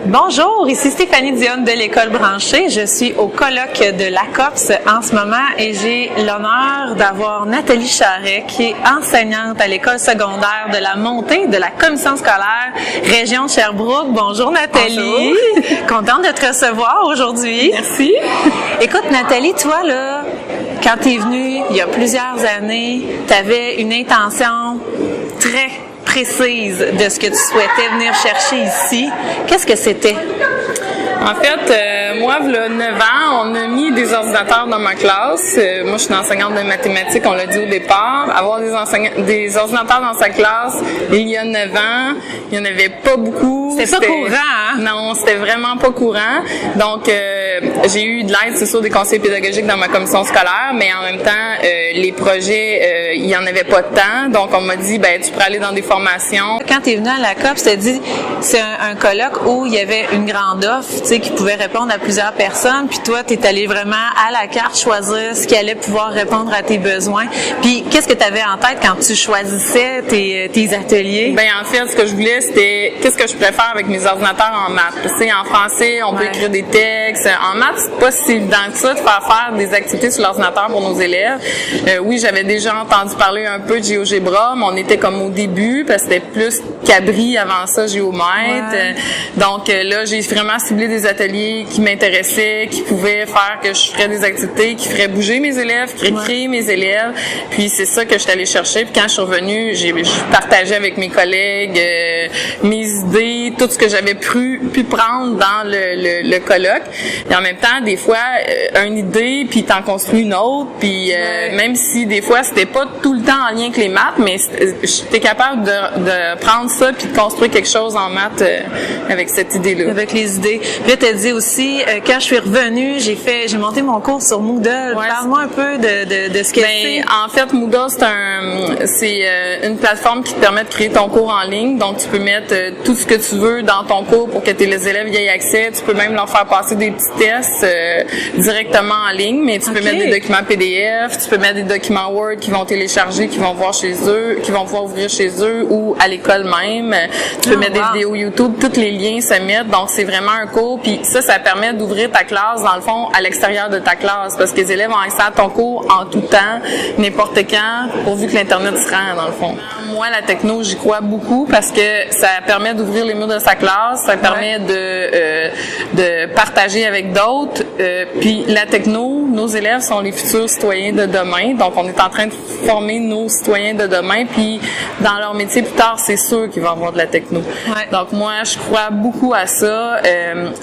Bonjour, ici Stéphanie Dionne de l'École branchée. Je suis au colloque de l'ACOPS en ce moment et j'ai l'honneur d'avoir Nathalie Charret qui est enseignante à l'École secondaire de la montée de la commission scolaire région de Sherbrooke. Bonjour Nathalie. Bonjour. Contente de te recevoir aujourd'hui. Merci. Écoute Nathalie, toi là, quand tu es venue il y a plusieurs années, tu avais une intention très précise de ce que tu souhaitais venir chercher ici. Qu'est-ce que c'était? En fait, moi, il y a 9 ans, on a mis des ordinateurs dans ma classe. Moi, je suis enseignante de mathématiques, on l'a dit au départ. Avoir des ordinateurs dans sa classe, il y a 9 ans, il n'y en avait pas beaucoup. C'était pas courant, hein? Non, c'était vraiment pas courant. Donc, j'ai eu de l'aide, c'est sûr, des conseillers pédagogiques dans ma commission scolaire, mais en même temps, les projets, il n'y en avait pas de temps. Donc, on m'a dit, ben, tu pourrais aller dans des formations. Quand tu es venu à la COP, tu t'es dit, c'est un colloque où il y avait une grande offre, tu sais, qui pouvait répondre à plusieurs personnes. Puis toi, tu es allé vraiment à la carte choisir ce qui allait pouvoir répondre à tes besoins. Puis, qu'est-ce que tu avais en tête quand tu choisissais tes ateliers? Ben, en fait, ce que je voulais, c'était qu'est-ce que je pourrais faire avec mes ordinateurs en maths. Tu sais, en français, on peut écrire des textes. En maths, c'est pas si évident que ça de faire des activités sur l'ordinateur pour nos élèves. Oui, j'avais déjà entendu parler un peu de GeoGebra, mais on était comme au début, parce que c'était plus Cabri avant ça, Géomètre. Ouais. Donc là, j'ai vraiment ciblé des ateliers qui m'intéressaient, qui pouvaient faire que je ferais des activités, qui feraient bouger mes élèves, qui créer mes élèves. Puis c'est ça que je suis allée chercher. Puis quand je suis revenue, j'ai partagé avec mes collègues mes idées, tout ce que j'avais pu prendre dans le colloque. Et en même temps, des fois, une idée, puis t'en construis une autre. Puis même si des fois, c'était pas tout le temps en lien avec les maths, mais j'étais capable de prendre ça puis de construire quelque chose en maths avec cette idée-là. Avec les idées. Puis là, t'as dit aussi, quand je suis revenue, j'ai monté mon cours sur Moodle. Ouais, parle-moi un peu de ce que c'est. En fait, Moodle, c'est une plateforme qui te permet de créer ton cours en ligne. Donc, tu peux mettre tout ce que tu veux dans ton cours pour que tes élèves y aient accès. Tu peux même leur faire passer des petits tests directement en ligne, mais tu peux mettre des documents PDF, tu peux mettre des documents Word qui vont télécharger, qui vont voir chez eux, qui vont pouvoir ouvrir chez eux ou à l'école même. Tu peux mettre des vidéos YouTube, tous les liens se mettent. Donc, c'est vraiment un cours. Puis ça permet d'ouvrir ta classe, dans le fond, à l'extérieur de ta classe, parce que les élèves ont accès à ton cours en tout temps, n'importe quand, pourvu que l'Internet se rend, dans le fond. Moi, la techno, j'y crois beaucoup parce que ça permet d'ouvrir les murs de sa classe, ça permet de partager avec d'autres. Puis la techno, nos élèves sont les futurs citoyens de demain. Donc, on est en train de former nos citoyens de demain. Puis, dans leur métier plus tard, c'est sûr qu'ils vont avoir de la techno. Ouais. Donc, moi, je crois beaucoup à ça.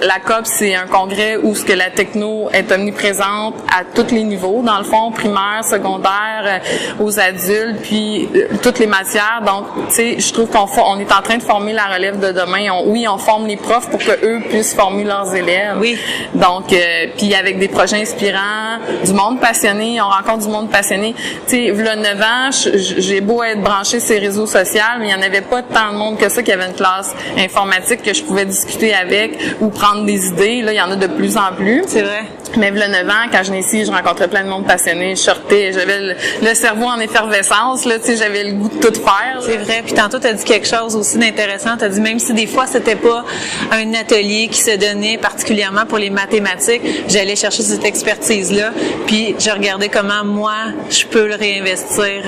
La COP, c'est un congrès où ce que la techno est omniprésente à tous les niveaux. Dans le fond, primaire, secondaire, aux adultes, puis toutes les matières. Donc, tu sais, je trouve qu'on est en train de former la relève de demain. On forme les profs pour que eux puissent former leurs élèves. Oui. Donc, puis avec des projets inspirants, du monde passionné, on rencontre du monde passionné. Tu sais, il y a 9 ans, j'ai beau être branchée sur les réseaux sociaux, mais il n'y en avait pas tant de monde que ça qui avait une classe informatique que je pouvais discuter avec ou prendre des idées. Là, il y en a de plus en plus. C'est vrai. Mais il y a 9 ans, quand je venais ici, je rencontrais plein de monde passionné, je sortais, j'avais le cerveau en effervescence, là, tu sais, j'avais le goût de tout faire. C'est vrai. Puis tantôt, tu as dit quelque chose aussi d'intéressant. Tu as dit même si des fois, c'était pas un atelier qui se donnait particulièrement pour les mathématiques, j'allais chercher cette expertise-là, puis je regardais comment moi, je peux le réinvestir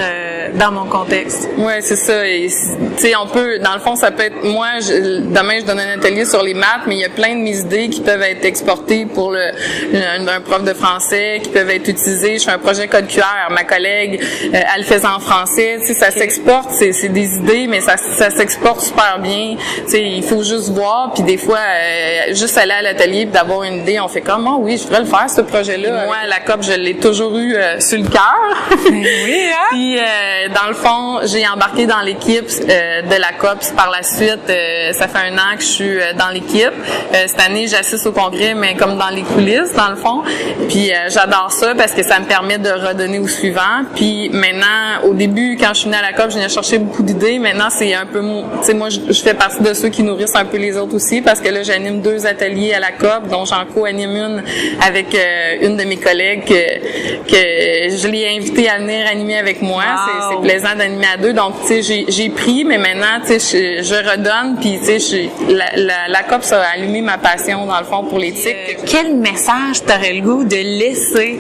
dans mon contexte. Ouais, c'est ça. Et tu sais, on peut, dans le fond, ça peut être, moi, demain, je donne un atelier sur les maths, mais il y a plein de mes idées qui peuvent être exportées pour un prof de français, qui peuvent être utilisées. Je fais un projet code QR. Ma collègue, elle le faisait en français. Tu sais, ça s'exporte. C'est des idées, mais ça s'exporte super bien. Tu sais, il faut juste voir. Puis des fois, juste aller à l'atelier puis d'avoir une idée, on fait comme, oh oui, je voudrais le faire, ce projet-là. Moi, la COP, je l'ai toujours eu sur le cœur. Oui, hein? Puis, dans le fond, j'ai embarqué dans l'équipe de la COP. Par la suite, ça fait 1 an que je suis dans l'équipe. Cette année, j'assiste au congrès, mais comme dans les coulisses, dans le fond. Puis j'adore ça parce que ça me permet de redonner au suivant. Puis maintenant, au début, quand je suis venue à la COP, je venais chercher beaucoup d'idées. Maintenant, c'est un peu, tu sais, moi, je fais partie de ceux qui nourrissent un peu les autres aussi parce que là, j'anime 2 ateliers à la COP, dont j'en co-anime une avec une de mes collègues que je l'ai invitée à venir animer avec moi. Wow. C'est plaisant d'animer à 2. Donc, tu sais, j'ai pris, mais maintenant, tu sais, je redonne. Puis, tu sais, la COP, ça a allumé ma passion, dans le fond, pour l'éthique. Quel message t'aurais le goût de laisser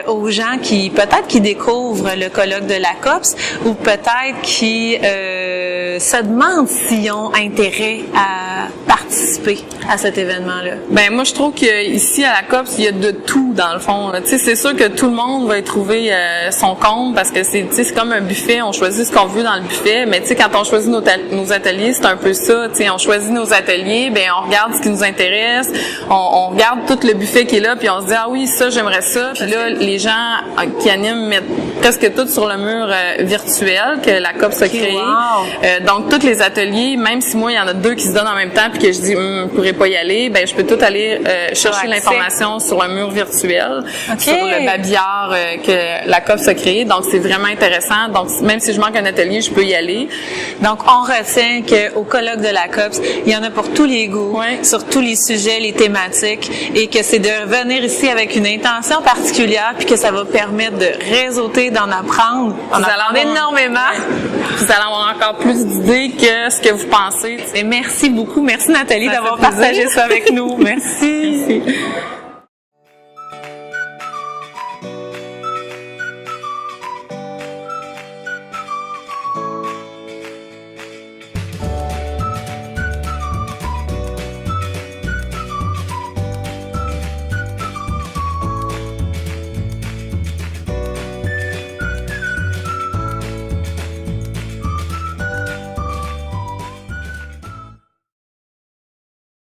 aux gens qui, peut-être, qui découvrent le colloque de la COPS ou peut-être qui se demandent s'ils ont intérêt à participer à cet événement-là? Ben moi je trouve qu'ici à la COPS il y a de tout dans le fond. Tu sais c'est sûr que tout le monde va y trouver son compte parce que c'est comme un buffet, on choisit ce qu'on veut dans le buffet, mais tu sais quand on choisit nos ateliers c'est un peu ça. Tu sais on choisit nos ateliers, ben on regarde ce qui nous intéresse, on regarde tout le buffet qui est là puis on se dit ah oui ça j'aimerais ça. Puis là les gens qui animent mettent presque tout sur le mur virtuel que la COPS a créé. Wow. Donc tous les ateliers, même si moi il y en a 2 qui se donnent en même temps puis que je dis je pourrais pas y aller, ben je peux tout aller chercher l'information sur le mur virtuel, sur le babillard que la COPS a créé. Donc c'est vraiment intéressant. Donc même si je manque un atelier, je peux y aller. Donc on retient qu'au colloque de la COPS, il y en a pour tous les goûts, sur tous les sujets, les thématiques, et que c'est de venir ici avec une intention particulière, puis que ça va permettre de réseauter, d'en apprendre. On apprend énormément. Vous allez avoir encore plus d'idées que ce que vous pensez. Et merci beaucoup. Merci Nathalie d'avoir partagé ça avec nous. Merci. Merci.